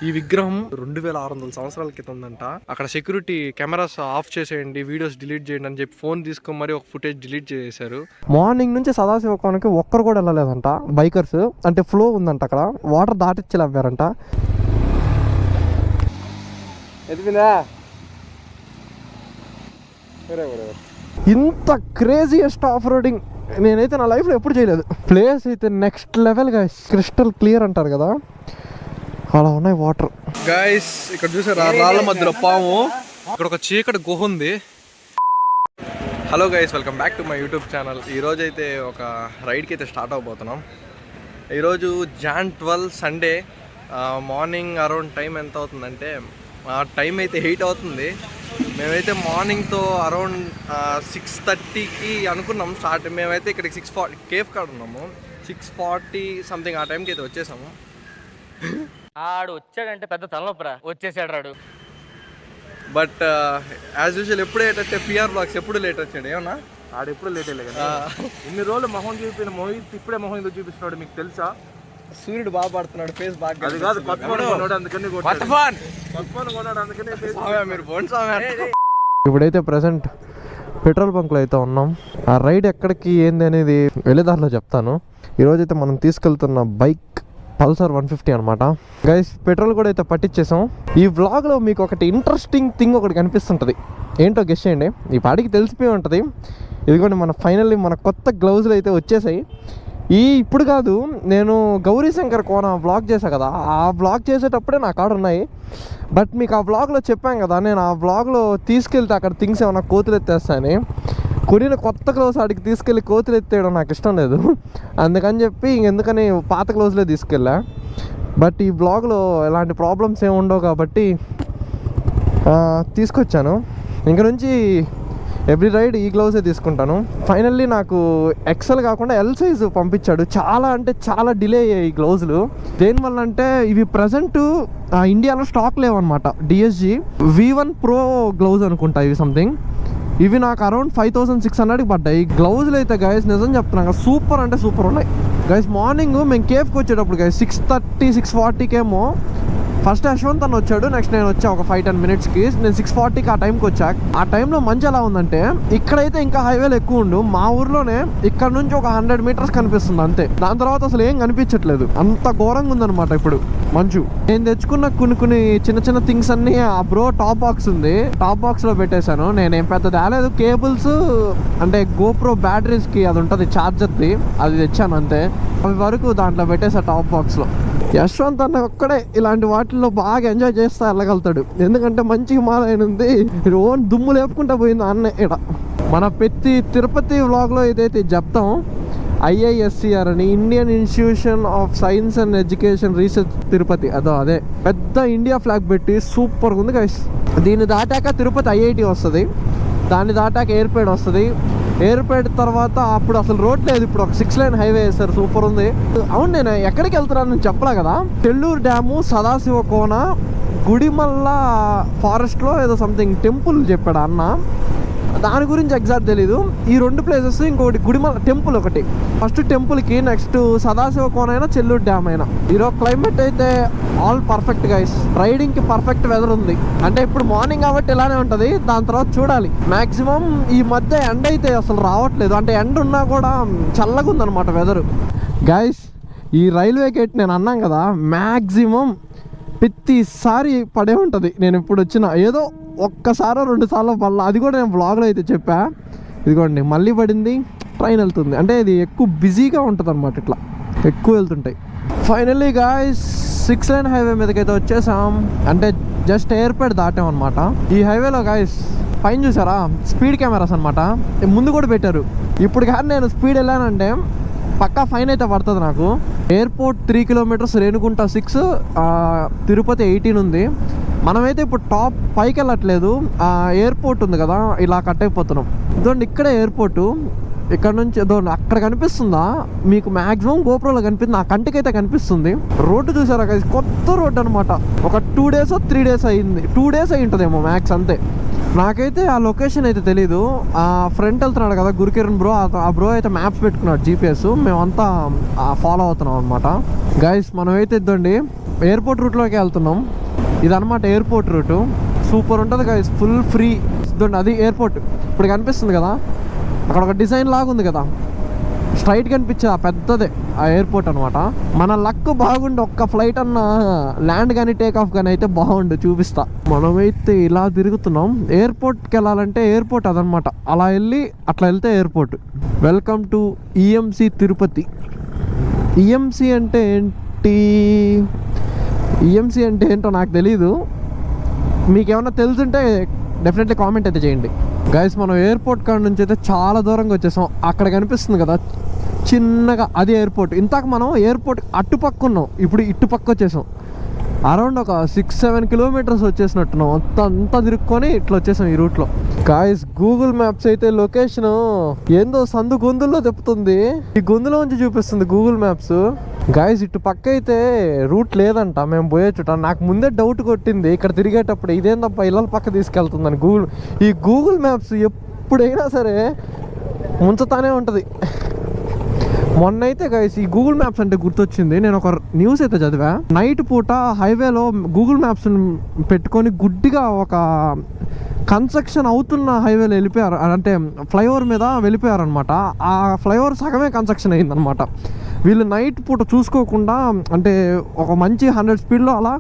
ఈ విగ్రహం 2600 సంవత్సరాల క్రితం ఉందంట. అక్కడ సెక్యూరిటీ కెమెరాస్ ఆఫ్ చేసేయండి, వీడియోస్ డిలీట్ చేయండి అని చెప్పి ఫోన్ తీసుకొని మరి ఒక ఫుటేజ్ డిలీట్ చేశారు. మార్నింగ్ నుంచి సదాశివకోనకి ఒక్కరు కూడా వెళ్ళలేదంట బైకర్స్. అంటే ఫ్లో ఉందంట అక్కడ, వాటర్ దాటిచ్చలేవారంట. ఇంత క్రేజియస్ట్ ఆఫ్ రోడింగ్ నేనైతే నా లైఫ్లో ఎప్పుడు చేయలేదు. ప్లేస్ అయితే నెక్స్ట్ లెవెల్గా క్రిస్టల్ క్లియర్ అంటారు కదా, అలా ఉన్నాయి వాటర్. గైస్ ఇక్కడ చూసారా రాళ్ళ మధ్యలో పాము, ఇక్కడ ఒక చీకటి గుహ ఉంది. Hello guys, welcome back to my YouTube channel. ఈరోజు అయితే ఒక రైడ్కి అయితే స్టార్ట్ అవబోతున్నాం. ఈరోజు Jan 12 Sunday. Morning around time ఎంత అవుతుందంటే టైం అయితే 8 అవుతుంది. మేమైతే మార్నింగ్తో అరౌండ్ 6:30కి అనుకున్నాం స్టార్ట్. మేమైతే ఇక్కడికి 6:40 కేఫ్ కాడ ఉన్నాము. 6:40 సంథింగ్ ఆ టైంకి అయితే వచ్చేసాము. ఆడు వచ్చాడంటే పెద్ద తలనొప్పరా, వచ్చేసాడు రాడు. బట్ యాజ్ యూజువల్ ఎప్పుడు లేట్ అయితే పిఆర్ బ్లాగ్స్ ఎప్పుడు లేట్ వచ్చాడు. ఏమన్నా ఆడు ఎప్పుడు లేట్ అయ్యలే కదా. ఇన్ని రోజులు మొహం చూపిన మోహిత్ ఇప్పుడే మొహం ఎందుకు చూపిస్తున్నాడు మీకు తెలుసా? సూర్యుడు బాగా పడుతున్నాడు, ఫేస్ బాగా. అది కాదు, కొత్త ఫోన్ కొన్నాడు అందుకని మీరు ఫోన్ సామె. ఇప్పుడైతే ప్రెసెంట్ పెట్రోల్ బంక్లో అయితే ఉన్నాం. ఆ రైడ్ ఎక్కడికి ఏంది అనేది వెళ్ళేదారిలో చెప్తాను. ఈరోజైతే మనం తీసుకెళ్తున్న బైక్ పల్సర్ 150 అనమాట. గైస్ పెట్రోల్ కూడా అయితే పట్టించేసాం. ఈ వ్లాగ్లో మీకు ఒకటి ఇంట్రెస్టింగ్ థింగ్ ఒకటి కనిపిస్తుంటుంది. ఏంటో గెస్ చేయండి. ఈ పాటికి తెలిసిపోయి ఉంటుంది. ఇదిగోండి మన ఫైనల్లీ మన కొత్త గ్లౌజులు అయితే వచ్చేసాయి. ఇప్పుడు కాదు, నేను గౌరీ శంకర్ కోన వ్లాగ్ చేశాను కదా, ఆ వ్లాగ్ చేసేటప్పుడే నా కాడ ఉన్నాయి. బట్ మీకు ఆ వ్లాగ్లో చెప్పాను కదా, నేను ఆ వ్లాగ్లో తీసుకెళ్తే అక్కడ థింగ్స్ ఏమన్నా కోతులు ఎత్తేస్తాయని. కొనిన కొత్త గ్లౌస్ ఆడికి తీసుకెళ్ళి కోతులు ఎత్తేయడం నాకు ఇష్టం లేదు. అందుకని చెప్పి ఇంకెందుకని పాత గ్లౌస్లే తీసుకెళ్ళా. బట్ ఈ బ్లాగ్లో ఎలాంటి ప్రాబ్లమ్స్ ఏమి ఉండవు కాబట్టి తీసుకొచ్చాను. ఇంక నుంచి ఎవ్రీ రైడ్ ఈ గ్లౌసే తీసుకుంటాను. ఫైనల్లీ నాకు ఎక్సెల్ కాకుండా ఎల్ సైజు పంపించాడు. చాలా అంటే చాలా డిలే అయ్యాయి ఈ గ్లౌజులు. దేనివల్ల అంటే ఇవి ప్రజెంట్ ఇండియాలో స్టాక్ లేవన్నమాట. DSG V1 Pro గ్లౌజ్ అనుకుంటా ఇవి సంథింగ్. ఇవి నాకు అరౌండ్ 5600కి పడ్డాయి. గ్లౌజులు అయితే గైస్ నిజం చెప్తున్నాను, సూపర్ అంటే సూపర్ ఉన్నాయి. గైస్ మార్నింగ్ మేము కేఫ్కి వచ్చేటప్పుడు గైస్ 6:30 6:40కేమో ఫస్ట్ యశ్వంత్ అన్న వచ్చాడు. నెక్స్ట్ నేను వచ్చా ఒక 5-10 మినిట్స్కి. నేను 6:40కి ఆ టైంకి వచ్చా. ఆ టైంలో మంచి ఎలా ఉందంటే ఇక్కడైతే ఇంకా హైవేలు ఎక్కువ ఉండు. మా ఊర్లోనే ఇక్కడ నుంచి ఒక 100 మీటర్స్ కనిపిస్తుంది అంతే. దాని తర్వాత అసలు ఏం కనిపించట్లేదు, అంత ఘోరంగా ఉందన్నమాట ఇప్పుడు మంచు. నేను తెచ్చుకున్న కొన్ని చిన్న చిన్న థింగ్స్ అన్ని ఆ బ్రో టాప్ బాక్స్ ఉంది, టాప్ బాక్స్లో పెట్టేశాను. నేనేం పెద్ద తేలేదు. కేబుల్స్ అంటే గోప్రో బ్యాటరీస్కి అది ఉంటుంది ఛార్జర్ది, అది తెచ్చాను అంతే. అవి వరకు దాంట్లో పెట్టేసా టాప్ బాక్స్లో. యశ్వంత్ అన్న ఒక్కడే ఇలాంటి వాటిల్లో బాగా ఎంజాయ్ చేస్తా వెళ్ళగలుగుతాడు. ఎందుకంటే మంచి హిమాలయన్ ఉంది, ఓన్ దుమ్ము లేపుకుంటా పోయింది అన్న. ఇక్కడ మన తిరుపతి వ్లాగ్లో ఏదైతే చెప్తాం, IISCR అని Indian institution of science and education research Tirupati, అదే పెద్ద ఇండియా ఫ్లాగ్ పెట్టి సూపర్గా ఉంది గైస్. దీన్ని దాటాక తిరుపతి IIT వస్తుంది, దాన్ని దాటాక ఎయిర్పోర్ట్ వస్తుంది. ఎయిర్పోర్ట్ తర్వాత అప్పుడు అసలు రోడ్ లేదు, ఇప్పుడు ఒక 6 లైన్ హైవే వేస్తారు, సూపర్ ఉంది. అవును, నేను ఎక్కడికి వెళ్తున్నాను చెప్పలే కదా. చెల్లూరు డ్యాము, సదాశివకోన, గుడిమల్ల ఫారెస్ట్లో ఏదో సంథింగ్ టెంపుల్ చెప్పాడు అన్న. దాని గురించి ఎగ్జాక్ట్ తెలీదు. ఈ 2 ప్లేసెస్, ఇంకొకటి గుడిమల్ల టెంపుల్ ఒకటి. ఫస్ట్ టెంపుల్కి, నెక్స్ట్ సదాశివకోన అయినా చెల్లూరు డ్యామ్ అయినా. ఈరోజు క్లైమేట్ అయితే ఆల్ పర్ఫెక్ట్ గైస్. రైడింగ్కి పర్ఫెక్ట్ వెదర్ ఉంది. అంటే ఇప్పుడు మార్నింగ్ కాబట్టి ఇలానే ఉంటుంది, దాని తర్వాత చూడాలి. మ్యాక్సిమం ఈ మధ్య ఎండ అయితే అసలు రావట్లేదు. అంటే ఎండ ఉన్నా కూడా చల్లగా ఉందన్నమాట వెదర్. గైస్ ఈ రైల్వే గేట్ నేను అన్నాను కదా, మ్యాక్సిమం ప్రతిసారి పడే ఉంటుంది. నేను ఇప్పుడు వచ్చిన ఏదో ఒక్కసారో 2 సార్లు మళ్ళీ, అది కూడా నేను వ్లాగ్లో అయితే చెప్పా. ఇదిగోండి మళ్ళీ పడింది, ట్రైన్ వెళ్తుంది. అంటే ఇది ఎక్కువ బిజీగా ఉంటుంది అనమాట, ఇట్లా ఎక్కువ వెళ్తుంటాయి. ఫైనల్లీ గాయ్స్ 6 లైన్ హైవే మీదకైతే వచ్చేసాం. అంటే జస్ట్ ఎయిర్పోర్ట్ దాటాం అనమాట. ఈ హైవేలో గాయ్స్ పైన చూసారా స్పీడ్ కెమెరాస్ అనమాట, ముందు కూడా పెట్టారు. ఇప్పుడు కానీ నేను స్పీడ్ వెళ్ళానంటే పక్కా ఫైన్ అయితే పడుతుంది నాకు. ఎయిర్పోర్ట్ 3 కిలోమీటర్స్, రేణుగుంట 6, తిరుపతి 18 ఉంది. మనమైతే ఇప్పుడు టాప్ పైకి వెళ్ళట్లేదు, ఎయిర్పోర్ట్ ఉంది కదా, ఇలా కట్ అయిపోతున్నాం. ఇదండి ఇక్కడే ఎయిర్పోర్టు. ఇక్కడ నుంచి అక్కడ కనిపిస్తుందా మీకు? మ్యాక్సిమం గోప్రోలో కనిపిస్తుంది, నా కంటికైతే కనిపిస్తుంది. రోడ్డు చూసారా కదా, కొత్త రోడ్డు అనమాట. ఒక 2 days 3 days అయింది, 2 days అయి ఉంటుందేమో మ్యాక్స్ అంతే. నాకైతే ఆ లొకేషన్ అయితే తెలీదు. ఆ ఫ్రెండ్ వెళ్తున్నాడు కదా గురుకిరణ్ బ్రో, ఆ బ్రో అయితే మ్యాప్స్ పెట్టుకున్నాడు GPS. మేమంతా ఫాలో అవుతున్నాం అనమాట. గైస్ మనమైతే ఇద్దండి ఎయిర్పోర్ట్ రూట్లోకి వెళ్తున్నాం. ఇదన్నమాట ఎయిర్పోర్ట్ రూటు. సూపర్ ఉంటుంది గైస్, ఫుల్ ఫ్రీ. అది ఎయిర్పోర్ట్ ఇప్పుడు కనిపిస్తుంది కదా, అక్కడ ఒక డిజైన్ లాగా ఉంది కదా, స్ట్రైట్ కనిపించే ఆ పెద్దదే ఆ ఎయిర్పోర్ట్ అనమాట. మన లక్ బాగుండి ఒక్క ఫ్లైట్ అన్న ల్యాండ్ కానీ టేక్ ఆఫ్ కానీ అయితే బాగుండు, చూపిస్తా. మనమైతే ఇలా తిరుగుతున్నాం. ఎయిర్పోర్ట్కి వెళ్ళాలంటే ఎయిర్పోర్ట్ అదనమాట, అలా వెళ్ళి అట్లా వెళ్తే airport. Welcome to EMC Tirupati. EMC అంటే ఏంటి, ఈఎంసి అంటే ఏంటో నాకు తెలీదు. మీకేమన్నా తెలుసుంటే డెఫినెట్లీ కామెంట్ అయితే చేయండి గైస్. మనం ఎయిర్పోర్ట్ కాడ నుంచి అయితే చాలా దూరంగా వచ్చేసాం. అక్కడ కనిపిస్తుంది కదా చిన్నగా, అది ఎయిర్పోర్ట్. ఇంతాక మనం ఎయిర్పోర్ట్ అటుపక్క ఉన్నాం, ఇప్పుడు ఇటుపక్క వచ్చేసాం. అరౌండ్ ఒక 6-7 కిలోమీటర్స్ వచ్చేసినట్టున్నాం. అంతా తిరుక్కొని ఇట్లా వచ్చేసాం ఈ రూట్లో. గాయస్ గూగుల్ మ్యాప్స్ అయితే లొకేషన్ ఏందో సందు గొంతుల్లో తిప్పుతుంది, ఈ గొంతులో నుంచి చూపిస్తుంది గూగుల్ మ్యాప్స్. గాయస్ ఇటు పక్క అయితే రూట్ లేదంట మేము పోయే చుట్ట. నాకు ముందే డౌట్ కొట్టింది ఇక్కడ తిరిగేటప్పుడు, ఇదేందబ్బా ఇళ్ళ పక్క తీసుకెళ్తుందని. ఈ గూగుల్ మ్యాప్స్ ఎప్పుడైనా సరే ముంచుతానే ఉంటుంది. మొన్న అయితే గైస్ ఈ గూగుల్ మ్యాప్స్ అంటే గుర్తొచ్చింది, నేను ఒక న్యూస్ అయితే చదివా. నైట్ పూట హైవేలో గూగుల్ మ్యాప్స్ పెట్టుకొని గుడ్డిగా ఒక కన్స్ట్రక్షన్ అవుతున్న హైవేలో వెళ్ళిపోయారు, అంటే ఫ్లైఓవర్ మీద వెళ్ళిపోయారు అనమాట. ఆ ఫ్లైఓవర్ సగమే కన్స్ట్రక్షన్ అయిందనమాట. వీళ్ళు నైట్ పూట చూసుకోకుండా, అంటే ఒక మంచి 100 స్పీడ్లో అలా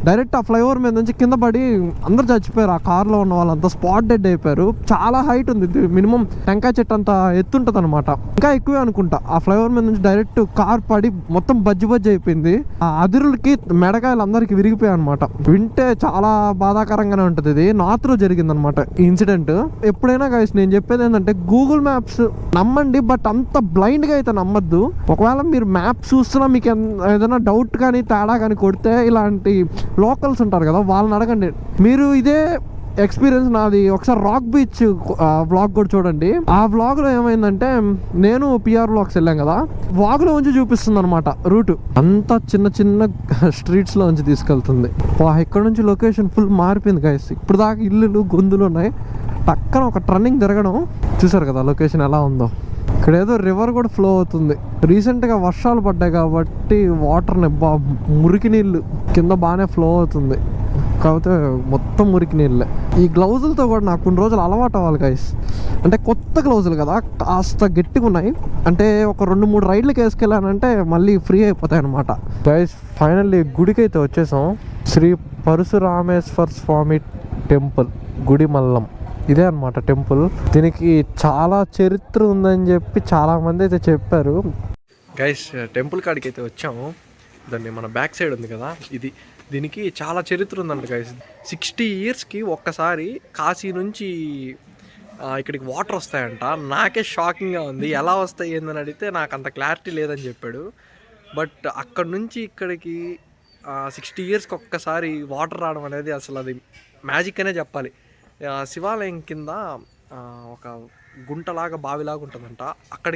డైరెక్ట్ ఆ ఫ్లైఓవర్ మీద నుంచి కింద పడి అందరు చచ్చిపోయారు. ఆ కార్లో ఉన్న వాళ్ళంతా స్పాట్ డెడ్ అయిపోయారు. చాలా హైట్ ఉంది, మినిమం టెంకాయ చెట్టు అంత ఎత్తుంటుంది అనమాట, ఇంకా ఎక్కువే అనుకుంటా. ఆ ఫ్లైఓవర్ మీద నుంచి డైరెక్ట్ కార్ పడి మొత్తం బజ్జి అయిపోయింది. ఆ అదిరులకి మెడకాయలు అందరికి విరిగిపోయాయి అనమాట. వింటే చాలా బాధాకరంగానే ఉంటుంది. ఇది నార్త్లో జరిగింది అనమాట ఈ ఇన్సిడెంట్. ఎప్పుడైనా గైస్ నేను చెప్పేది ఏంటంటే గూగుల్ మ్యాప్స్ నమ్మండి, బట్ అంత బ్లైండ్గా అయితే నమ్మద్దు. ఒకవేళ మీరు మ్యాప్ చూస్తున్నా మీకు ఏదైనా డౌట్ కానీ తేడా కానీ కొడితే ఇలాంటి లోకల్స్ ఉంటారు కదా వాళ్ళని అడగండి. మీరు ఇదే ఎక్స్పీరియన్స్ నాది ఒకసారి రాక్ బీచ్ వ్లాగ్ కూడా చూడండి. ఆ వ్లాగ్లో ఏమైందంటే నేను పిఆర్ వ్లాగ్స్ వెళ్ళాం కదా, వ్లాగ్లో ఉంచి చూపిస్తుంది అనమాట రూట్ అంతా చిన్న స్ట్రీట్స్లో ఉంచి తీసుకెళ్తుంది. ఇక్కడ నుంచి లొకేషన్ ఫుల్ మారిపోయింది గైస్. ఇప్పుడు దాకా ఇల్లులు గొంతులు ఉన్నాయి, పక్కన ఒక టర్నింగ్ జరగడం చూసారు కదా లొకేషన్ ఎలా ఉందో. ఇక్కడ ఏదో రివర్ కూడా ఫ్లో అవుతుంది. రీసెంట్గా వర్షాలు పడ్డాయి కాబట్టి వాటర్ని మురికి నీళ్ళు కింద బాగానే ఫ్లో అవుతుంది, కాకపోతే మొత్తం మురికి నీళ్ళే. ఈ గ్లౌజులతో కూడా నాకు కొన్ని రోజులు అలవాటు అవ్వాలి గైస్. అంటే కొత్త గ్లౌజులు కదా, కాస్త గట్టిగా ఉన్నాయి. అంటే ఒక 2-3 రైడ్లకి వేసుకెళ్ళానంటే మళ్ళీ ఫ్రీ అయిపోతాయి అనమాట. గైస్ ఫైనల్లీ గుడికి అయితే వచ్చేసాం. శ్రీ పరశురామేశ్వర స్వామి టెంపుల్, గుడిమల్లం. ఇదే అనమాట టెంపుల్. దీనికి చాలా చరిత్ర ఉందని చెప్పి చాలామంది అయితే చెప్పారు. గైస్ టెంపుల్ కాడికి అయితే వచ్చాము. దాన్ని మన బ్యాక్ సైడ్ ఉంది కదా, దీనికి చాలా చరిత్ర ఉందంట గైస్. 60 ఇయర్స్కి ఒక్కసారి కాశీ నుంచి ఇక్కడికి వాటర్ వస్తాయంట. నాకే షాకింగ్గా ఉంది, ఎలా వస్తాయి ఏందని అడిగితే నాకు అంత క్లారిటీ లేదని చెప్పాడు. బట్ అక్కడ నుంచి ఇక్కడికి 60 ఇయర్స్కి ఒక్కసారి వాటర్ రావడం అనేది అసలు అది మ్యాజిక్ అనే చెప్పాలి. శివాలయం కింద ఒక గుంటలాగా బావిలాగా ఉంటుందంట, అక్కడ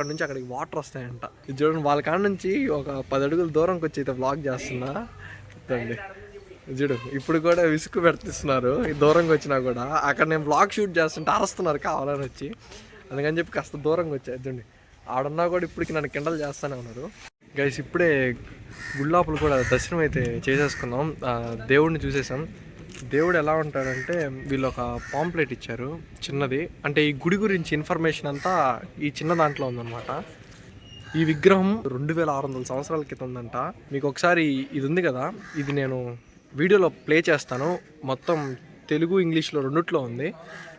నుంచి అక్కడికి వాటర్ వస్తాయంట. ఇది చూడండి, వాళ్ళ కాడ నుంచి ఒక 10 అడుగుల దూరంకి వచ్చి అయితే వ్లాగ్ చేస్తున్నా చూడండి. చూడు ఇప్పుడు కూడా విసుగు పెడుతున్నారు, ఈ దూరంగా వచ్చినా కూడా. అక్కడ నేను వ్లాగ్ షూట్ చేస్తుంటే అరుస్తున్నారు కావాలని వచ్చి, అందుకని చెప్పి కాస్త దూరంగా వచ్చాయి. చూడండి ఆడున్నా కూడా ఇప్పటికి నన్ను కిండలు చేస్తూనే ఉన్నారు గైస్. ఇప్పుడే గుళ్ళాపులు కూడా దర్శనం అయితే చేసేసుకున్నాం, దేవుడిని చూసేసాం. దేవుడు ఎలా ఉంటాడంటే వీళ్ళు ఒక పాంప్లెట్ ఇచ్చారు చిన్నది, అంటే ఈ గుడి గురించి ఇన్ఫర్మేషన్ అంతా ఈ చిన్న దాంట్లో ఉందన్నమాట. ఈ విగ్రహం 2600 సంవత్సరాల క్రితం ఉందంట. మీకు ఒకసారి ఇది ఉంది కదా, ఇది నేను వీడియోలో ప్లే చేస్తాను. మొత్తం తెలుగు ఇంగ్లీష్లో రెండిట్లో ఉంది.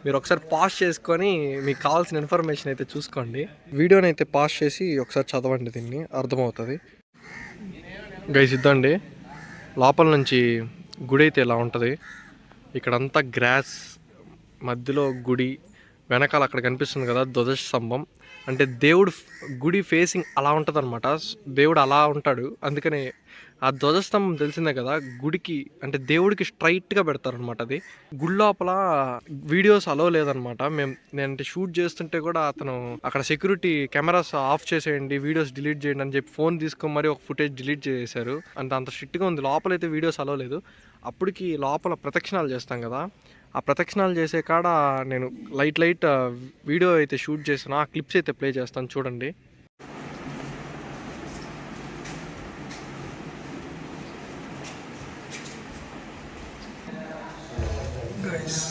మీరు ఒకసారి పాజ్ చేసుకొని మీకు కావాల్సిన ఇన్ఫర్మేషన్ అయితే చూసుకోండి. వీడియోని అయితే పాజ్ చేసి ఒకసారి చదవండి, దీన్ని అర్థమవుతుంది గైస్. ఇద్దండి లోపల నుంచి గుడి అయితే ఇలా ఉంటుంది. ఇక్కడంతా గ్రాస్, మధ్యలో గుడి, వెనకాల అక్కడ కనిపిస్తుంది కదా ధ్వజస్తంభం, అంటే దేవుడు గుడి ఫేసింగ్ అలా ఉంటుంది అనమాట. దేవుడు అలా ఉంటాడు, అందుకని ఆ ధ్వజస్తంభం తెలిసిందే కదా, గుడికి అంటే దేవుడికి స్ట్రైట్గా పెడతారనమాట. అది గుడి లోపల వీడియోస్ అలో లేదనమాట. నేనంటే షూట్ చేస్తుంటే కూడా అతను అక్కడ సెక్యూరిటీ కెమెరాస్ ఆఫ్ చేసేయండి, వీడియోస్ డిలీట్ చేయండి అని చెప్పి ఫోన్ తీసుకొని మరి ఒక ఫుటేజ్ డిలీట్ చేశారు. అంటే అంత స్ట్రిక్ట్గా ఉంది. లోపలైతే వీడియోస్ అలో లేదు. అప్పటికి లోపల ప్రదక్షిణాలు చేస్తాం కదా, ఆ ప్రదక్షిణాలు చేసే కాడ నేను లైట్ వీడియో అయితే షూట్ చేసాను. ఆ క్లిప్స్ అయితే ప్లే చేస్తాను చూడండి. గైస్.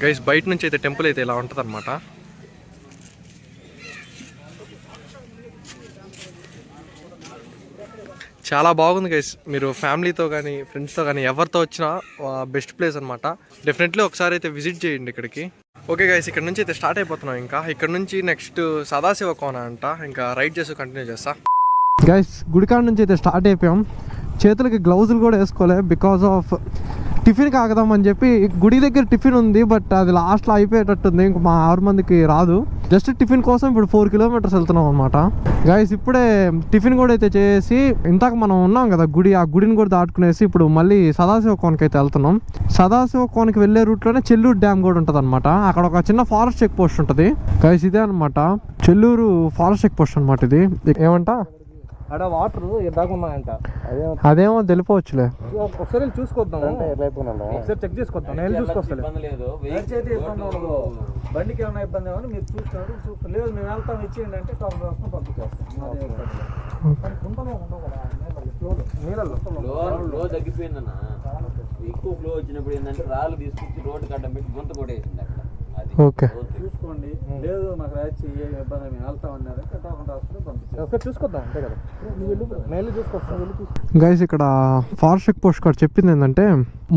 గైస్ బయట నుంచి అయితే టెంపుల్ అయితే ఇలా ఉంటుంది అనమాట. చాలా బాగుంది గైస్. మీరు ఫ్యామిలీతో కానీ ఫ్రెండ్స్తో కానీ ఎవరితో వచ్చినా బెస్ట్ ప్లేస్ అనమాట. డెఫినెట్లీ ఒకసారి అయితే విజిట్ చేయండి ఇక్కడికి. ఓకే గైస్, ఇక్కడ నుంచి అయితే స్టార్ట్ అయిపోతున్నాం. ఇంకా ఇక్కడ నుంచి నెక్స్ట్ సదాశివ కోన అంట. ఇంకా రైడ్ చేసి కంటిన్యూ చేస్తా. గైస్ గుడికాడ నుంచి అయితే స్టార్ట్ అయిపోయాం. చేతులకి గ్లౌజులు కూడా వేసుకోలే బికాస్ ఆఫ్ టిఫిన్ కాకదామని చెప్పి. గుడి దగ్గర టిఫిన్ ఉంది బట్ అది లాస్ట్లో అయిపోయేటట్టుంది. ఇంక మా 6 మందికి రాదు. జస్ట్ టిఫిన్ కోసం ఇప్పుడు 4 కిలోమీటర్స్ వెళ్తున్నాం అనమాట. గైస్ ఇప్పుడే టిఫిన్ కూడా అయితే చేసి ఇందాక మనం ఉన్నాం కదా గుడి, ఆ గుడిని కూడా దాటుకునేసి ఇప్పుడు మళ్ళీ సదాశివ కోనకి అయితే వెళ్తున్నాం. సదాశివ కోనకి వెళ్ళే రూట్లోనే చెల్లూరు డ్యామ్ కూడా ఉంటుంది అనమాట. అక్కడ ఒక చిన్న ఫారెస్ట్ చెక్ పోస్ట్ ఉంటుంది. గైస్ ఇదే అనమాట చెల్లూరు ఫారెస్ట్ చెక్ పోస్ట్ అనమాట. ఇది ఏమంట అక్కడ వాటర్ దాకా ఉన్నాయంట. అదేమో తెలిపోవచ్చులే. ఒకసారి చూసుకొద్దాం, ఒకసారి చెక్ చేసుకొద్దాం. నేను చూసుకొస్తాను. బండికి ఏమైనా ఇబ్బంది ఏమని మీరు చూస్తున్నారు. లేదు మేము వెళ్తాం ఇచ్చేయండి అంటే టోకెన్ రాసుకొని పంపించేస్తాం. ఫ్లో తగ్గిపోయిందన్న. ఎక్కువ ఫ్లో వచ్చినప్పుడు ఏంటంటే రాళ్ళు తీసుకొచ్చి రోడ్డు కట్టం పెట్టి గుంత కొట్టేసింది అక్కడ. ఓకే చూసుకోండి. లేదు మాకు రాచి ఏ ఇబ్బంది మేము వెళ్తాం అన్నారు టోకెన్ రాసుకొని పంపించాం. ఒకసారి చూసుకొద్దాం అంతే కదా. నేను చూసుకొస్తాను. గైస్ ఇక్కడ ఫారెస్ట్ చెక్ పోస్ట్ కాడ చెప్పింది ఏంటంటే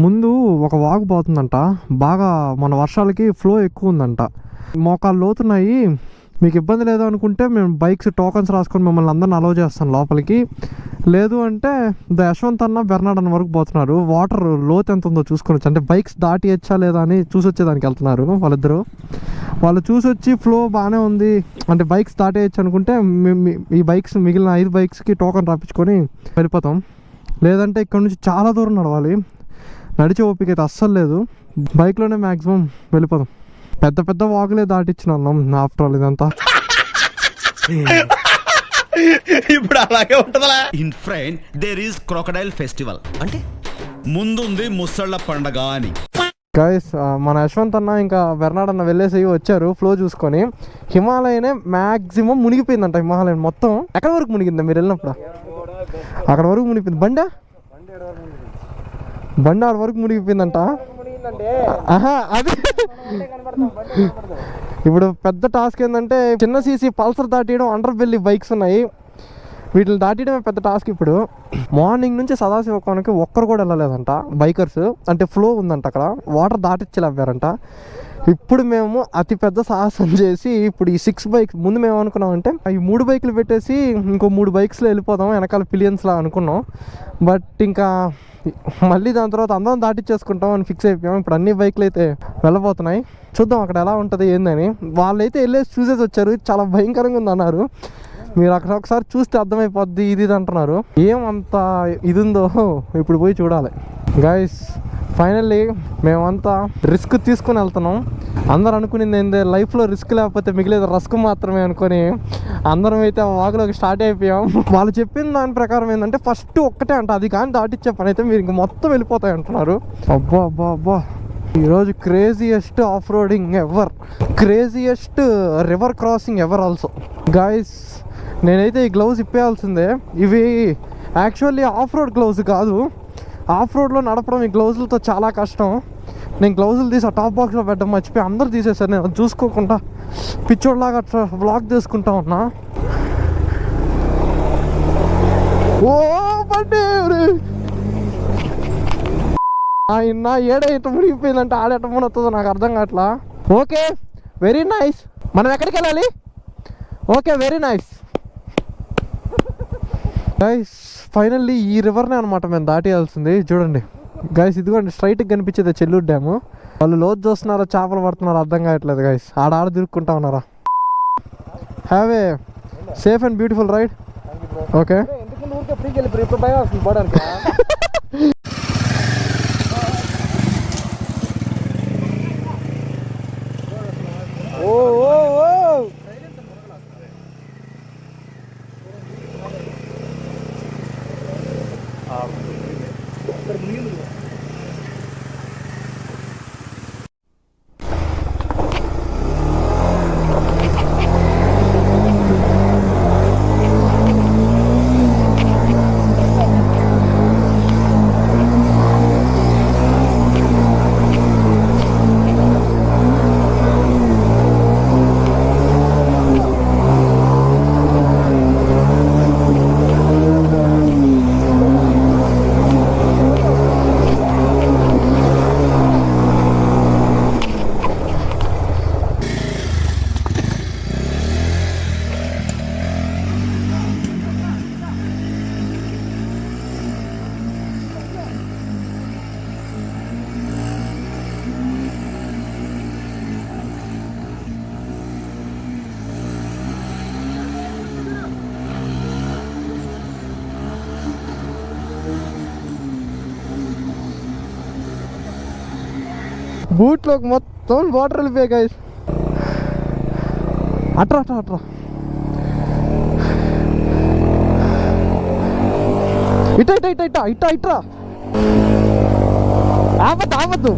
ముందు ఒక వాగు పోతుందంట. బాగా మన వర్షాలకి ఫ్లో ఎక్కువ ఉందంట. మోకాలు లోతున్నాయి. మీకు ఇబ్బంది లేదు అనుకుంటే మేము బైక్స్ టోకన్స్ రాసుకొని మిమ్మల్ని అందరిని అలౌ చేస్తాం లోపలికి. లేదు అంటే యశ్వంత్ అన్న బెర్నాడ్ అన్న వరకు పోతున్నారు. వాటర్ లోతు ఎంత ఉందో చూసుకోవచ్చు. అంటే బైక్స్ దాటియచ్చా లేదా అని చూసి వచ్చేదానికి వెళ్తున్నారు వాళ్ళిద్దరు. వాళ్ళు చూసి వచ్చి ఫ్లో బాగానే ఉంది అంటే బైక్స్ దాటేయచ్చు అనుకుంటే ఈ బైక్స్ మిగిలిన 5 బైక్స్కి టోకన్ రాపించుకొని వెళ్ళిపోతాం. లేదంటే ఇక్కడ నుంచి చాలా దూరం నడవాలి. నడిచే ఓపిక అయితే అస్సలు లేదు. బైక్లోనే మ్యాక్సిమం వెళ్ళిపోతాం. పెద్ద పెద్ద వాగులే దాటిచ్చిన వాళ్ళం ఆఫ్టర్ ఆల్ ఇదంతా. ఇప్పుడు అలాగే ఉంటదా. ఇన్ ఫ్రైన్ దేర్ ఈస్ క్రొకడైల్ ఫెస్టివల్ అంటే ముందుంది ముసళ్ళ పండగ అని. గైస్ మన యశ్వంత్ అన్న ఇంకా బెర్నాడ్ అన్న వెళ్ళేసి వచ్చారు ఫ్లో చూసుకొని. హిమాలయనే మ్యాక్సిమం మునిగిపోయిందంట. హిమాలయన్ మొత్తం ఎక్కడి వరకు మునిగిందా మీరు వెళ్ళినప్పుడు? అక్కడ వరకు మునిగిపోయింది. బండి ఆడ వరకు మునిగిపోయిందంట. అది ఇప్పుడు పెద్ద టాస్క్ ఏంటంటే చిన్న సీసీ పల్సర్ దాటియడం, అండర్ బెల్లి బైక్స్ ఉన్నాయి, వీటిని దాటియడమే పెద్ద టాస్క్. ఇప్పుడు మార్నింగ్ నుంచి సదాశివ కోనకి ఒక్కరు కూడా వెళ్ళలేదంట బైకర్స్. అంటే ఫ్లో ఉందంట అక్కడ, వాటర్ దాటించలేపారంట. ఇప్పుడు మేము అతి పెద్ద సాహసం చేసి ఇప్పుడు ఈ 6 బైక్స్ ముందు మేము అనుకున్నామంటే ఈ 3 బైకులు పెట్టేసి ఇంకో 3 బైక్స్లో వెళ్ళిపోదాం వెనకాల పిలియన్స్లా అనుకున్నాం. బట్ ఇంకా మళ్ళీ దాని తర్వాత అందరం దాటిచ్చేసుకుంటాం అని ఫిక్స్ అయిపోయాం. ఇప్పుడు అన్ని బైక్లు అయితే వెళ్ళబోతున్నాయి. చూద్దాం అక్కడ ఎలా ఉంటుంది ఏందని. వాళ్ళైతే వెళ్ళేసి చూసేసి వచ్చారు. చాలా భయంకరంగా ఉంది అన్నారు. మీరు అక్కడ ఒకసారి చూస్తే అర్థమైపోద్ది ఇది అంటున్నారు. ఏమంత ఇది ఉందో ఇప్పుడు పోయి చూడాలి. గైస్ ఫైనల్లీ మేమంతా రిస్క్ తీసుకుని వెళ్తున్నాం. అందరు అనుకునేది ఏంటంటే లైఫ్లో రిస్క్ లేకపోతే మిగిలేదు రస్క్ మాత్రమే అనుకొని అందరం అయితే వాగులోకి స్టార్ట్ అయిపోయాం. వాళ్ళు చెప్పిన దాని ప్రకారం ఏంటంటే ఫస్ట్ ఒక్కటే అంట, అది కానీ దాటిచ్చే పని అయితే మీరు ఇంక మొత్తం వెళ్ళిపోతాయి అంటున్నారు. అబ్బా అబ్బా అబ్బా, ఈరోజు craziest off roading ever, craziest river crossing ever also. Guys నేనైతే ఈ గ్లౌజ్ ఇప్పేయాల్సిందే. ఇవి యాక్చువల్లీ ఆఫ్ రోడ్ గ్లౌజ్ కాదు. ఆఫ్ రోడ్లో నడపడం ఈ గ్లౌజులతో చాలా కష్టం. నేను గ్లౌజులు తీసి ఆ టాప్ బాక్స్లో పెట్టడం మర్చిపోయి అందరూ తీసేసారు. నేను చూసుకోకుండా పిచ్చోడ్లాగా అట్లా బ్లాక్ తీసుకుంటా ఉన్నా. ఓ బండి ఆయన ఏడ ఎట్ట మునిగిపోయిందంటే ఆడెట్ట మునొస్తుందో నాకు అర్థం కావట్లా. Okay very nice. మనం ఎక్కడికి వెళ్ళాలి? Okay very nice. Guys finally ఈ రివర్నే అనమాట మేము దాటేయాల్సింది. చూడండి గైస్, ఇదిగోండి స్ట్రైట్గా కనిపించేది చెల్లూరు డ్యాము. వాళ్ళు లోతు చూస్తున్నారా చేపలు పడుతున్నారా అర్థం కావట్లేదు గైస్. ఆడ తిరుక్కుంటా ఉన్నారా. Have a safe and beautiful ride. Okay బూట్లోకి మొత్తం వాటర్ వెళ్ళిపోయాయి గైస్. అట్రా అట్రా అట్రా. ఇట్రా ఇట్రా ఇట్రా ఇట్రా ఇట్రా ఇట్రా. ఆపద్దు ఆపద్దు.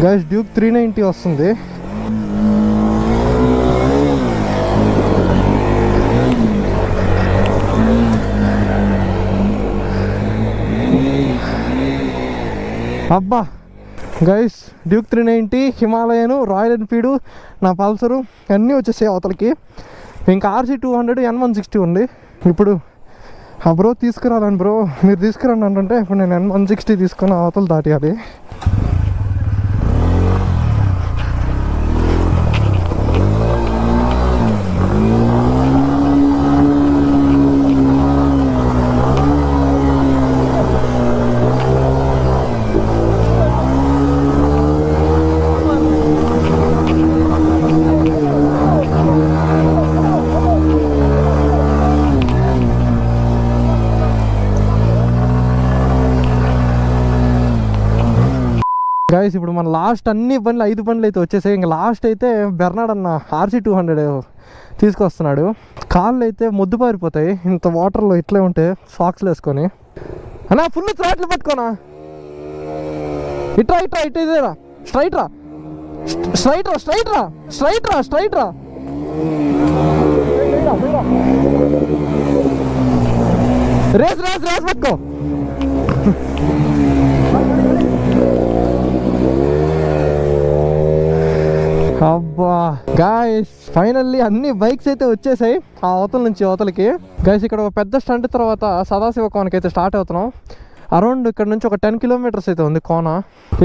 గైస్ డ్యూక్ 390 వస్తుంది. అబ్బా guys Duke 390, Himalayan, royal Enfield, నా పల్సరు అన్నీ వచ్చేసాయి అవతలకి. ఇంకా RC 200 N160 ఉంది. ఇప్పుడు బ్రో తీసుకురాలని బ్రో మీరు తీసుకురండి అంటే ఇప్పుడు నేను N160 తీసుకొని అవతలు దాటియాలి. గైస్ ఇప్పుడు మన లాస్ట్ అన్ని బండ్లు 5 బండ్లు అయితే వచ్చేసాయి. ఇంకా లాస్ట్ అయితే బెర్నాడ్ అన్న RC 200 తీసుకొస్తున్నాడు. కాళ్ళు అయితే మొద్దు పారిపోతాయి ఇంత వాటర్లో ఇట్లే ఉంటే, సాక్స్లు వేసుకొని. అన్నా ఫుల్ త్రాట్లు పట్టుకోనా. ఇట్రా ఇట్రా ఇట్లా ఇదేరా. స్ట్రైట్ రా స్ట్రైట్ రా స్ట్రైట్ రా స్ట్రైట్ రా స్ట్రైట్ రా. రేస్ రేస్ రేస్ పట్టుకో. అబ్బా గాయస్ ఫైనల్లీ అన్ని బైక్స్ అయితే వచ్చేసాయి ఆ అవతల నుంచి అవతలకి. గైస్ ఇక్కడ ఒక పెద్ద స్టంట్ తర్వాత సదాశివ కోనకి అయితే స్టార్ట్ అవుతున్నాం. అరౌండ్ ఇక్కడ నుంచి ఒక 10 కిలోమీటర్స్ అయితే ఉంది కోన.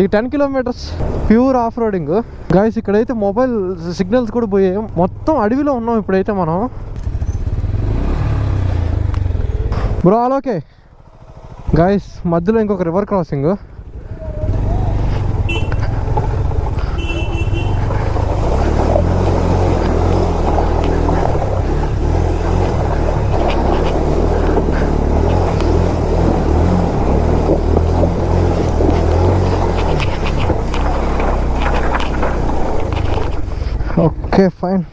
ఈ 10 kilometres pure off roading. Guys ఇక్కడైతే మొబైల్ సిగ్నల్స్ కూడా పోయాయి. మొత్తం అడవిలో ఉన్నాం ఇప్పుడైతే మనం. బ్రో ఓకే గైస్ మధ్యలో ఇంకొక రివర్ క్రాసింగ్. Okay fine.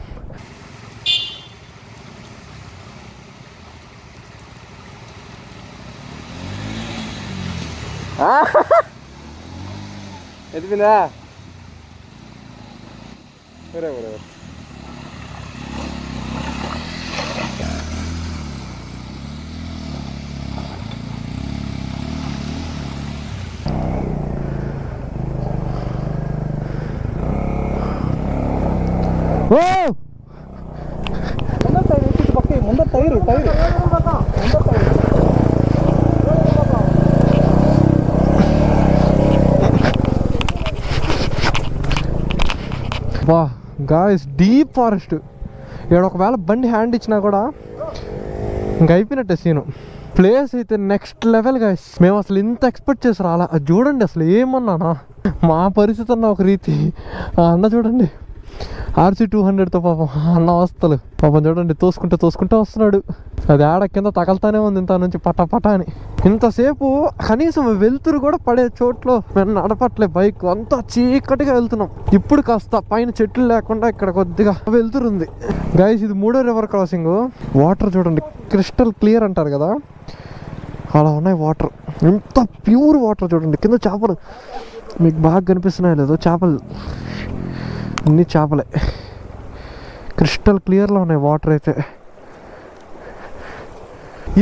ఎదిపిందా ముందర టైరు టైరు బా గాయస్ డీప్ ఫారెస్ట్. ఇక్కడ ఒకవేళ బండి హ్యాండ్ ఇచ్చినా కూడా ఇంక అయిపోయినట్టే సీను. ప్లేస్ అయితే నెక్స్ట్ లెవెల్ గాయస్. మేము అసలు ఇంత ఎక్స్పెక్ట్ చేసి రాలా. అది చూడండి అసలు ఏమన్నానా మా పరిస్థితి అన్న ఒక రీతి. అన్న చూడండి RC 200తో పాపం అన్న వస్తలు పాపం చూడండి తోసుకుంటూ వస్తున్నాడు. అది ఆడ కింద తగలుతానే ఉంది ఇంత నుంచి పటా అని. ఇంతసేపు కనీసం వెలుతురు కూడా పడే చోట్లో మేము నడపట్లే బైక్. అంతా చీకటిగా వెళ్తున్నాం. ఇప్పుడు కాస్త పైన చెట్లు లేకుండా ఇక్కడ కొద్దిగా వెలుతురు ఉంది. గైస్ ఇది 3వ రివర్ క్రాసింగ్. వాటర్ చూడండి క్రిస్టల్ క్లియర్ అంటారు కదా అలా ఉన్నాయి వాటర్. ఎంత ప్యూర్ వాటర్ చూడండి. కింద చేపలు మీకు బాగా కనిపిస్తున్నాయి లేదో, చేపలు అన్ని చేపలే క్రిస్టల్ క్లియర్లో ఉన్నాయి వాటర్ అయితే.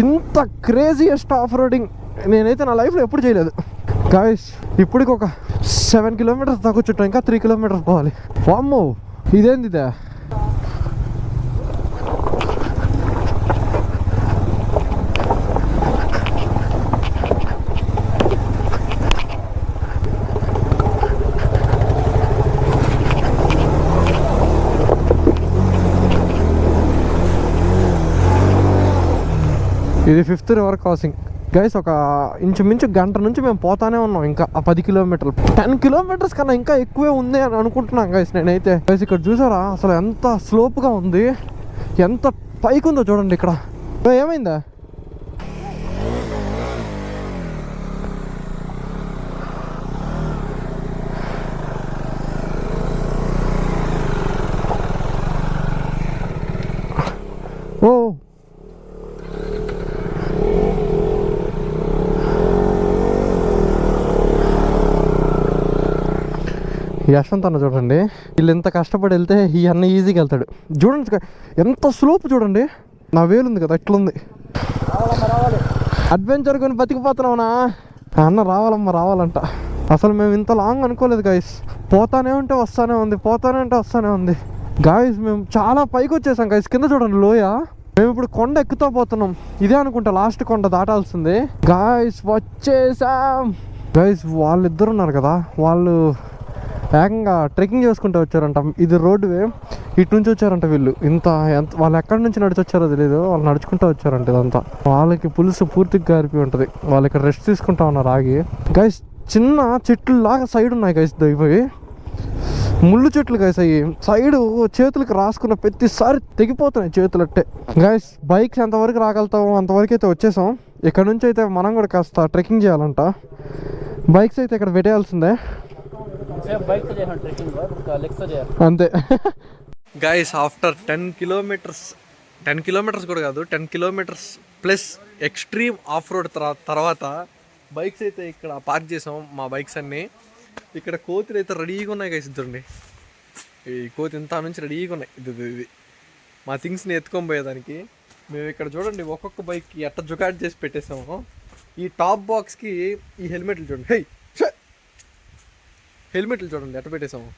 ఇంత క్రేజియస్ట్ ఆఫ్ రోడింగ్ నేనైతే నా లైఫ్లో ఎప్పుడు చేయలేదు గాయస్. ఇప్పటికి ఒక 7 కిలోమీటర్స్ దాకా చుట్టూ, ఇంకా 3 కిలోమీటర్స్ పోవాలి. వామ్మో ఇదేంది ఇదే. ఇది 5th రివర్ క్రాసింగ్ గైస్. ఒక ఇంచుమించు గంట నుంచి మేము పోతానే ఉన్నాం. ఇంకా ఆ 10 కిలోమీటర్లు 10 కిలోమీటర్స్ కన్నా ఇంకా ఎక్కువే ఉంది అని అనుకుంటున్నాను గైస్ నేనైతే. గైస్ ఇక్కడ చూసారా అసలు ఎంత స్లోప్గా ఉంది, ఎంత పైకి ఉందో చూడండి ఇక్కడ. ఏమైందా? ఓ యశ్వంత్ అన్న చూడండి, వీళ్ళు ఎంత కష్టపడి వెళ్తే ఈ అన్న ఈజీగా వెళ్తాడు. చూడండి ఎంత స్లోప్ చూడండి. నా వేలు ఉంది కదా ఎట్లుంది. అడ్వెంచర్ కొని బతికిపోతున్నావునా అన్న. రావాలంట. అసలు మేము ఇంత లాంగ్ అనుకోలేదు గైస్. పోతానే ఉంటే వస్తానే ఉంది గాయస్. మేము చాలా పైకి వచ్చేసాం గైస్. కింద చూడండి లోయ. మేము ఇప్పుడు కొండ ఎక్కుతా పోతున్నాం. ఇదే అనుకుంటా లాస్ట్ కొండ దాటాల్సింది గాయస్. వచ్చేసాం గైస్. వాళ్ళిద్దరు ఉన్నారు కదా, వాళ్ళు ఏకంగా ట్రెక్కింగ్ చేసుకుంటూ వచ్చారంట. ఇది రోడ్ వే, ఇటు నుంచి వచ్చారంట వీళ్ళు. వాళ్ళు ఎక్కడి నుంచి నడిచి వచ్చారో తెలియదు, వాళ్ళు నడుచుకుంటూ వచ్చారంట. ఇదంతా వాళ్ళకి పులుసు పూర్తిగా గారిపి ఉంటుంది. వాళ్ళు ఇక్కడ రెస్ట్ తీసుకుంటా ఉన్నారు ఆగి. గైస్ చిన్న చెట్లు లాగా సైడ్ ఉన్నాయి గైస్. ఇవి ముళ్ళు చెట్లు గైస్. అవి సైడ్ చేతులకి రాసుకున్న ప్రతిసారి తెగిపోతున్నాయి చేతులు అట్టే. గైస్ బైక్స్ ఎంతవరకు రాగలుగుతామో అంతవరకు అయితే వచ్చేసాం. ఇక్కడ నుంచి అయితే మనం కూడా కాస్త ట్రెక్కింగ్ చేయాలంట. బైక్స్ అయితే ఇక్కడ పెట్టేయాల్సిందే అంతే. గైస్ ఆఫ్టర్ 10 కిలోమీటర్స్ కూడా కాదు, 10 kilometres plus extreme of road తర్వాత బైక్స్ అయితే ఇక్కడ పార్క్ చేసాం. మా బైక్స్ అన్నీ ఇక్కడ కోతులు అయితే రెడీగా ఉన్నాయి గైస్. ఇద్దండి ఈ కోతి ఇంత నుంచి రెడీగా ఉన్నాయి. ఇది మా థింగ్స్ని ఎత్తుకొని పోయేదానికి. మేము ఇక్కడ చూడండి ఒక్కొక్క బైక్కి ఎట్ట జుగాట్ చేసి పెట్టేసాము. ఈ టాప్ బాక్స్కి ఈ హెల్మెట్లు చూడండి. హెల్మెట్లు చూడండి ఎట్ట పెట్టేసాము.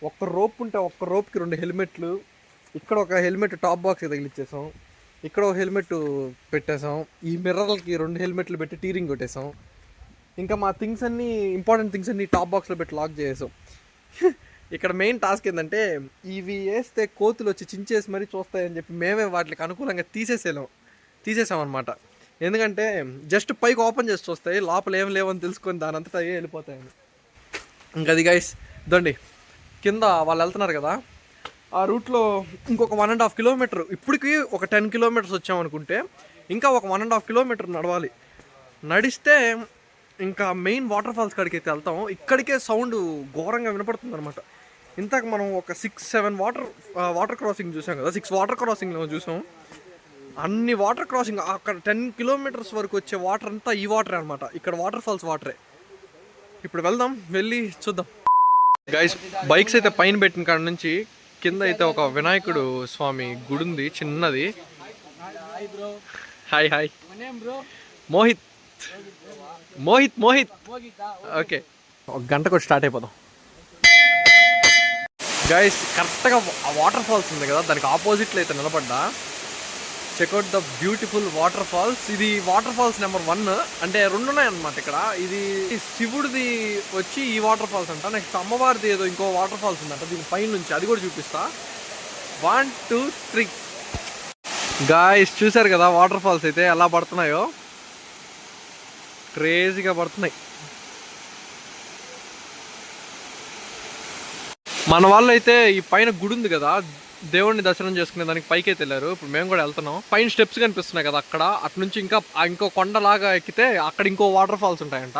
ఒక్క రోప్ ఉంటే ఒక్క రోప్కి 2 హెల్మెట్లు. ఇక్కడ ఒక హెల్మెట్ టాప్ బాక్స్ తగిలిచ్చేసాం. ఇక్కడ ఒక హెల్మెట్ పెట్టేసాం. ఈ మిర్రర్లకి 2 హెల్మెట్లు పెట్టి టీరింగ్ కొట్టేసాం. ఇంకా మా థింగ్స్ అన్నీ ఇంపార్టెంట్ థింగ్స్ అన్నీ టాప్ బాక్స్లో పెట్టి లాక్ చేసాం. ఇక్కడ మెయిన్ టాస్క్ ఏంటంటే ఇవి వేస్తే కోతులు వచ్చి చించేసి మరీ చూస్తాయని చెప్పి మేమే వాటికి అనుకూలంగా తీసేసాం అనమాట. ఎందుకంటే జస్ట్ పైకి ఓపెన్ చేసి చూస్తాయి, లోపల ఏం లేవని తెలుసుకొని దాని అంతటా అయ్యే వెళ్ళిపోతాయని. ఇంకా అది గైస్ దండి కింద వాళ్ళు వెళ్తున్నారు కదా, ఆ రూట్లో ఇంకొక 1.5 కిలోమీటర్. ఇప్పటికి ఒక 10 కిలోమీటర్స్ వచ్చామనుకుంటే ఇంకా ఒక 1.5 కిలోమీటర్ నడవాలి. నడిస్తే ఇంకా మెయిన్ వాటర్ ఫాల్స్ కాడికి అయితే వెళ్తాం. ఇక్కడికే సౌండ్ ఘోరంగా వినపడుతుంది అనమాట. ఇంతకు మనం ఒక 6-7 వాటర్ క్రాసింగ్ చూసాం కదా, 6 వాటర్ క్రాసింగ్లో చూసాం. అన్ని వాటర్ క్రాసింగ్ అక్కడ 10 కిలోమీటర్స్ వరకు వచ్చే వాటర్ అంతా ఈ వాటరే అనమాట. ఇక్కడ వాటర్ ఫాల్స్ వాటరే. ఇప్పుడు వెళ్దాం, వెళ్ళి చూద్దాం గైస్. బైక్స్ అయితే పైన పెట్టిన కాడ నుంచి కింద అయితే ఒక వినాయకుడు స్వామి గుడి ఉంది చిన్నది. Hi Mohit okay. ఒక గంటకు స్టార్ట్ అయిపోదాం గైస్. కరెక్ట్గా వాటర్ ఫాల్స్ ఉంది కదా, దానికి ఆపోజిట్లో అయితే నిలబడ్డా. Check out the beautiful waterfalls. ఇది వాటర్ ఫాల్స్ నెంబర్ 1. అంటే 2 ఉన్నాయి అన్నమాట ఇక్కడ. ఇది శివుడిది వచ్చి ఈ వాటర్ ఫాల్స్ అంట. నెక్స్ట్ అమ్మవారిది ఏదో ఇంకో వాటర్ ఫాల్స్ ఉందంట దీని పైన నుంచి, అది కూడా చూపిస్తా. 1 2 3 గాయస్ చూసారు కదా వాటర్ ఫాల్స్ అయితే ఎలా పడుతున్నాయో. క్రేజీగా పడుతున్నాయి. మన వాళ్ళు అయితే ఈ పైన గుడి ఉంది కదా, దేవుడిని దర్శనం చేసుకునే దానికి పైకి అయితే వెళ్ళారు. ఇప్పుడు మేము కూడా వెళ్తున్నాం. పైన స్టెప్స్ కనిపిస్తున్నాయి కదా అక్కడ, అటు నుంచి ఇంకో కొండలాగా ఎక్కితే అక్కడ ఇంకో వాటర్ ఫాల్స్ ఉంటాయంట.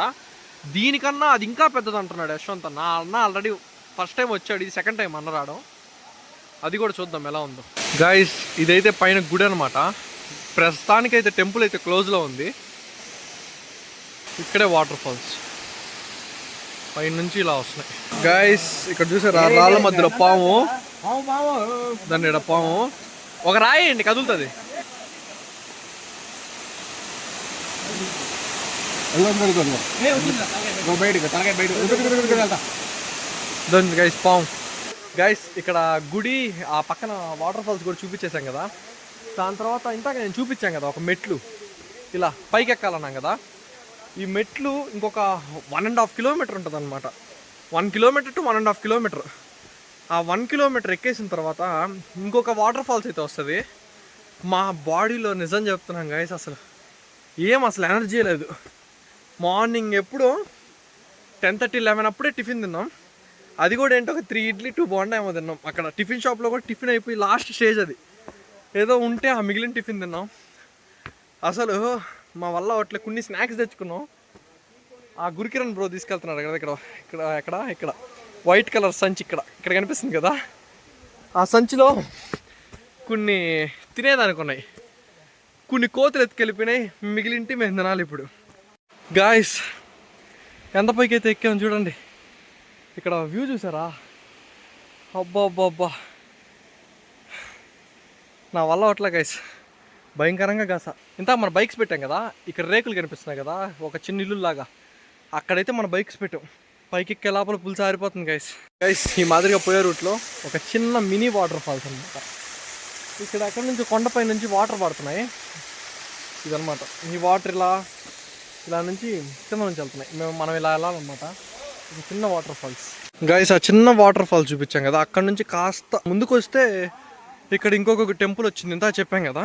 దీనికన్నా అది ఇంకా పెద్దది అంటున్నాడు యశ్వంత్ అన్న. అన్న ఆల్రెడీ ఫస్ట్ టైం వచ్చాడు, ఇది సెకండ్ టైం అన్న రావడం. అది కూడా చూద్దాం ఎలా ఉందో గాయస్. ఇదైతే పైన గుడి అనమాట. ప్రస్తుతానికైతే టెంపుల్ అయితే క్లోజ్లో ఉంది. ఇక్కడే వాటర్ ఫాల్స్ పైన నుంచి ఇలా వస్తున్నాయి గాయస్. ఇక్కడ చూసారా రాళ్ళ మధ్యలో పాము, దాన్ని ఇక్కడ పాము. ఒక రాయి అండి కదులుతుంది. దాన్ని గైస్ పాము. గైస్ ఇక్కడ గుడి ఆ పక్కన వాటర్ ఫాల్స్ కూడా చూపించేసాం కదా. దాని తర్వాత ఇందాక నేను చూపించాను కదా ఒక మెట్లు ఇలా పైకి ఎక్కాలన్నాం కదా. ఈ మెట్లు ఇంకొక 1.5 కిలోమీటర్ ఉంటుంది అనమాట. 1 కిలోమీటర్ టు 1.5 కిలోమీటర్. ఆ 1 కిలోమీటర్ ఎక్కేసిన తర్వాత ఇంకొక వాటర్ ఫాల్స్ అయితే వస్తుంది. మా బాడీలో నిజం చెప్తున్నాం గైస్, అసలు ఏం అసలు ఎనర్జీ లేదు. మార్నింగ్ ఎప్పుడో 10:30, 11 అప్పుడే టిఫిన్ తిన్నాం. అది కూడా ఏంటో ఒక 3 ఇడ్లీ 2 బోండా ఏమో తిన్నాం. అక్కడ టిఫిన్ షాప్లో కూడా టిఫిన్ అయిపోయి లాస్ట్ స్టేజ్ అది. ఏదో ఉంటే ఆ మిగిలిన టిఫిన్ తిన్నాం. అసలు మా వల్ల అట్లా కొన్ని స్నాక్స్ తెచ్చుకున్నాం. ఆ గురుకిరణ్ బ్రో తీసుకెళ్తున్నాడు కదా ఇక్కడ వైట్ కలర్ సంచి ఇక్కడ కనిపిస్తుంది కదా, ఆ సంచిలో కొన్ని తినేదానికి ఉన్నాయి. కొన్ని కోతులు ఎత్తుకెళ్ళిపోయినాయి, మిగిలింటి మేము తినాలి ఇప్పుడు. గాయస్ ఎంత పైకి అయితే ఎక్కాము చూడండి. ఇక్కడ వ్యూ చూసారా? అబ్బా నా వల్ల అట్లా గైస్ భయంకరంగా గాస. ఇంత మన బైక్స్ పెట్టాం కదా, ఇక్కడ రేకులు కనిపిస్తున్నాయి కదా, ఒక చిన్న ఇల్లు లాగా. అక్కడైతే మన బైక్స్ పెట్టాం. పైకి ఎక్కే లోపల పులుసు ఆరిపోతుంది గైస్. ఈ మాదిరిగా పోయే రూట్లో ఒక చిన్న మినీ వాటర్ ఫాల్స్ అనమాట. ఇక్కడ అక్కడ నుంచి కొండపై నుంచి వాటర్ పడుతున్నాయి. ఇదనమాట ఈ వాటర్ ఇలా నుంచి కింద నుంచి వెళ్తున్నాయి. మనం ఇలా వెళ్ళాలన్నమాట. ఒక చిన్న వాటర్ ఫాల్స్ గైస్. ఆ చిన్న వాటర్ ఫాల్స్ చూపించాం కదా, అక్కడ నుంచి కాస్త ముందుకు వస్తే ఇక్కడ ఇంకొక టెంపుల్ వచ్చింది. ఇంత చెప్పాం కదా,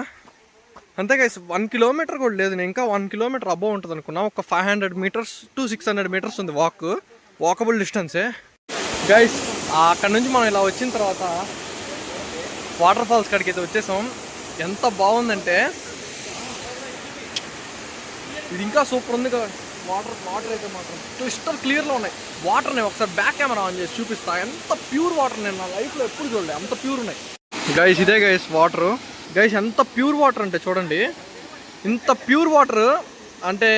అంతే గైస్. 1 కిలోమీటర్ కూడా లేదు, నేను ఇంకా 1 కిలోమీటర్ అబోవ్ ఉంటుంది అనుకున్నా. ఒక 500 మీటర్స్ to 600 మీటర్స్ ఉంది వాకబుల్ డిస్టెన్సే గైస్. అక్కడ నుంచి మనం ఇలా వచ్చిన తర్వాత వాటర్ ఫాల్స్ కాడికి అయితే వచ్చేసాం. ఎంత బాగుందంటే ఇది ఇంకా సూపర్ ఉంది కదా. వాటర్ అయితే మాత్రం క్రిస్టల్ క్లియర్లో ఉన్నాయి. వాటర్ని ఒకసారి బ్యాక్ కెమెరా ఆన్ చేసి చూపిస్తా. ఎంత ప్యూర్ వాటర్ నేను నా లైఫ్లో ఎప్పుడు చూడలే, అంత ప్యూర్ ఉన్నాయి గైస్. ఇదే గైస్ వాటరు గైస్. ఎంత ప్యూర్ వాటర్ అంటే చూడండి. ఇంత ప్యూర్ వాటర్ అంటే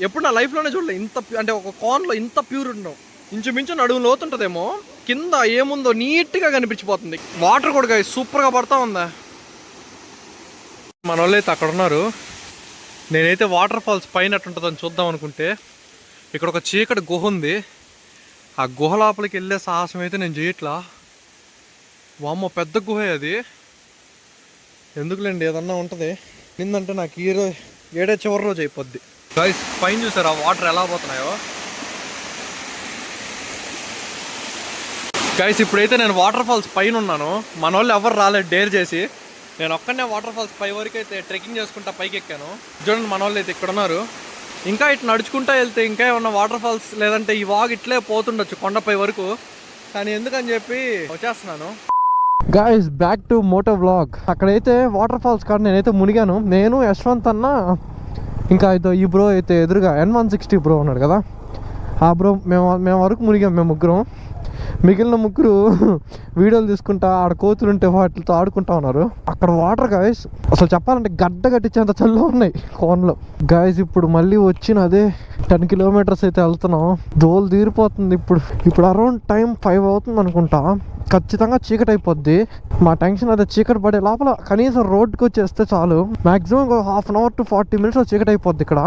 ఎప్పుడు నా లైఫ్లోనే చూడలేదు. ఇంత అంటే ఒక కార్న్లో ఇంత ప్యూర్ ఉండవు. ఇంచుమించు నడుము లోతుంటుందేమో, కింద ఏముందో నీట్గా కనిపించిపోతుంది. వాటర్ కూడా గైస్ సూపర్గా పడతా ఉందా. మన వాళ్ళు అయితే అక్కడ ఉన్నారు. నేనైతే వాటర్ ఫాల్స్ పైన ఎట్టుంటుందని చూద్దాం అనుకుంటే ఇక్కడ ఒక చీకటి గుహ ఉంది. ఆ గుహ లోపలికి వెళ్ళే సాహసం అయితే నేను చేయట్లా. వామ్మో పెద్ద గుహే అది. ఎందుకులేండి ఏదన్నా ఉంటుంది. నిందంటే నాకు ఏడే చివరి రోజు అయిపోద్ది గైస్. పైన చూసారా వాటర్ ఎలా పోతున్నాయో గైస్. ఇప్పుడైతే నేను వాటర్ ఫాల్స్ పైన ఉన్నాను. మన వాళ్ళు ఎవరు రాలేదు డేర్ చేసి. నేను ఒక్కనే వాటర్ ఫాల్స్ పై వరకు అయితే ట్రెక్కింగ్ చేసుకుంటా పైకి ఎక్కాను. చూడండి మన వాళ్ళు అయితే ఇక్కడ ఉన్నారు. ఇంకా ఇటు నడుచుకుంటా వెళ్తే ఇంకా ఏమన్నా వాటర్ ఫాల్స్ లేదంటే ఈ వాగ్ ఇట్లే పోతుండొచ్చు కొండపై వరకు. కానీ ఎందుకని చెప్పి వచ్చేస్తున్నాను guys. Back to moto vlog. అక్కడైతే వాటర్ ఫాల్స్ కాడ నేనైతే మునిగాను. నేను యశ్వంత్ అన్న ఇంకా అయితే ఈ బ్రో అయితే ఎదురుగా N160 బ్రో ఉన్నాడు కదా, ఆ బ్రో మేము వరకు మునిగాం మేము ముగ్గురం. మిగిలిన ముగ్గురు వీడియోలు తీసుకుంటా ఆడ కోతులుంటే వాటితో ఆడుకుంటా ఉన్నారు. అక్కడ వాటర్ గాయస్ అసలు చెప్పాలంటే గడ్డ కట్టించేంత చల్ల ఉన్నాయి కోన్లో గాయస్. ఇప్పుడు మళ్ళీ వచ్చిన అదే 10 కిలోమీటర్స్ అయితే వెళ్తున్నాం. దోలు తీరిపోతుంది. ఇప్పుడు అరౌండ్ టైం 5 అవుతుంది అనుకుంటా. ఖచ్చితంగా చీకటి అయిపోద్ది. మా టెన్షన్ అదే చీకటి పడే లోపల కనీసం రోడ్కి వచ్చేస్తే చాలు. మాక్సిమం 1/2 అవర్ to 40 మినిట్స్లో చీకటి అయిపోద్ది ఇక్కడ.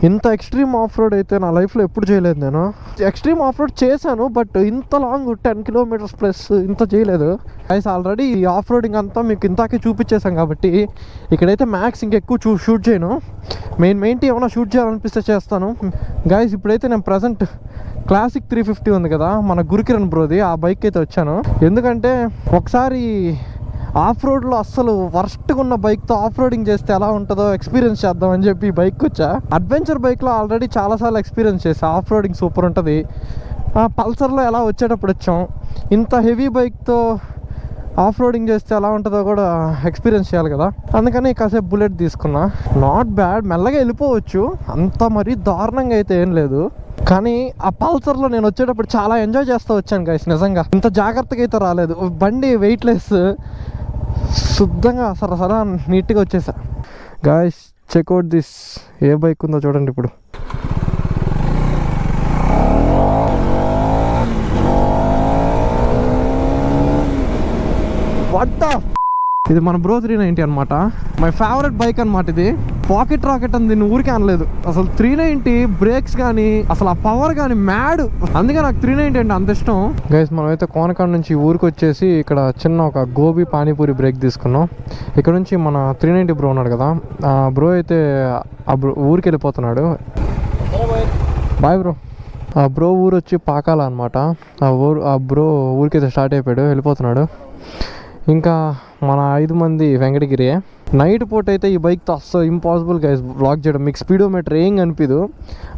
ఇంత ఎక్స్ట్రీమ్ ఆఫ్ రోడ్ అయితే నా లైఫ్లో ఎప్పుడు చేయలేదు. నేను ఎక్స్ట్రీమ్ ఆఫ్ రోడ్ చేశాను బట్ ఇంత లాంగ్ 10 కిలోమీటర్స్ ప్లస్ ఇంత చేయలేదు గైస్. ఆల్రెడీ ఈ ఆఫ్ రోడింగ్ అంతా మీకు ఇంతాకే చూపించేసాం కాబట్టి ఇక్కడైతే మ్యాక్స్ ఇంకెక్కువ షూట్ చేయను. మెయిన్ ఏమైనా షూట్ చేయాలనిపిస్తే చేస్తాను గైస్. ఇప్పుడైతే నేను ప్రజెంట్ క్లాసిక్ 350 ఉంది కదా మన గురుకిరణ్ బ్రోది, ఆ బైక్ అయితే వచ్చాను. ఎందుకంటే ఒకసారి ఆఫ్ రోడ్లో అస్సలు వర్స్ట్గా ఉన్న బైక్తో ఆఫ్ రోడింగ్ చేస్తే ఎలా ఉంటుందో ఎక్స్పీరియన్స్ చేద్దామని చెప్పి ఈ బైక్ వచ్చా. అడ్వెంచర్ బైక్లో ఆల్రెడీ చాలాసార్లు ఎక్స్పీరియన్స్ చేసా, ఆఫ్ రోడింగ్ సూపర్ ఉంటుంది. పల్సర్లో ఎలా వచ్చేటప్పుడు వచ్చాం. ఇంత హెవీ బైక్తో ఆఫ్ రోడింగ్ చేస్తే ఎలా ఉంటుందో కూడా ఎక్స్పీరియన్స్ చేయాలి కదా, అందుకని కాసేపు బుల్లెట్ తీసుకున్నా. నాట్ బ్యాడ్, మెల్లగా వెళ్ళిపోవచ్చు, అంత మరీ దారుణంగా అయితే ఏం లేదు. కానీ ఆ పల్సర్లో నేను వచ్చేటప్పుడు చాలా ఎంజాయ్ చేస్తూ వచ్చాను గైస్. నిజంగా ఇంత జాగ్రత్తగా అయితే రాలేదు. బండి వెయిట్లెస్, శుద్ధంగా సరసరా నీట్గా వచ్చేసా guys. Checkout this, A bike ఉందో చూడండి ఇప్పుడు. ఇది మన బ్రో 390 అనమాట. మై ఫేవరెట్ బైక్ అనమాట ఇది. పాకెట్ రాకెట్ అని దీన్ని ఊరికే అనలేదు అసలు. 390 బ్రేక్స్ కానీ అసలు ఆ పవర్ కానీ మ్యాడ్. అందుకే నాకు 390 అంటే అంత ఇష్టం గైస్. మనం అయితే కోనకాడ నుంచి ఊరికి వచ్చేసి ఇక్కడ చిన్న ఒక గోబీ పానీపూరి బ్రేక్ తీసుకున్నాం. ఇక్కడ నుంచి మన 390 బ్రో ఉన్నాడు కదా, ఆ బ్రో అయితే ఆ బ్రో ఊరికి వెళ్ళిపోతున్నాడు. Bye bro. ఆ బ్రో ఊరు వచ్చి పాకాల అనమాట. ఆ బ్రో ఊరికైతే స్టార్ట్ అయిపోయాడు, వెళ్ళిపోతున్నాడు. ఇంకా మన 5 మంది వెంకటగిరి. నైట్ పూట అయితే ఈ బైక్తో అస్సలు ఇంపాసిబుల్ గైస్ బ్లాక్ చేయడం. మీకు స్పీడోమీటర్ ఏం కనిపిదు,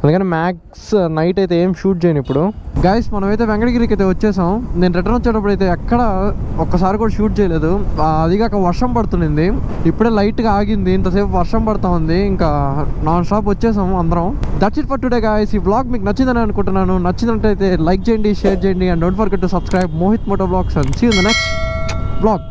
అందుకని మ్యాక్స్ నైట్ అయితే ఏం షూట్ చేయను ఇప్పుడు. గైస్ మనమైతే వెంకటగిరికి అయితే వచ్చేసాం. నేను రిటర్న్ వచ్చేటప్పుడు అయితే ఎక్కడ ఒక్కసారి కూడా షూట్ చేయలేదు. అదిగాక వర్షం పడుతుంది, ఇప్పుడే లైట్గా ఆగింది. ఇంతసేపు వర్షం పడుతూ ఉంది, ఇంకా నాన్ స్టాప్ వచ్చేసాం అందరం. That's it for today guys. ఈ బ్లాగ్ మీకు నచ్చిందని అనుకుంటున్నాను. నచ్చినట్టయితే లైక్ చేయండి, షేర్ చేయండి, and don't forget to subscribe Mohit moto blogs. And see you in the next blog.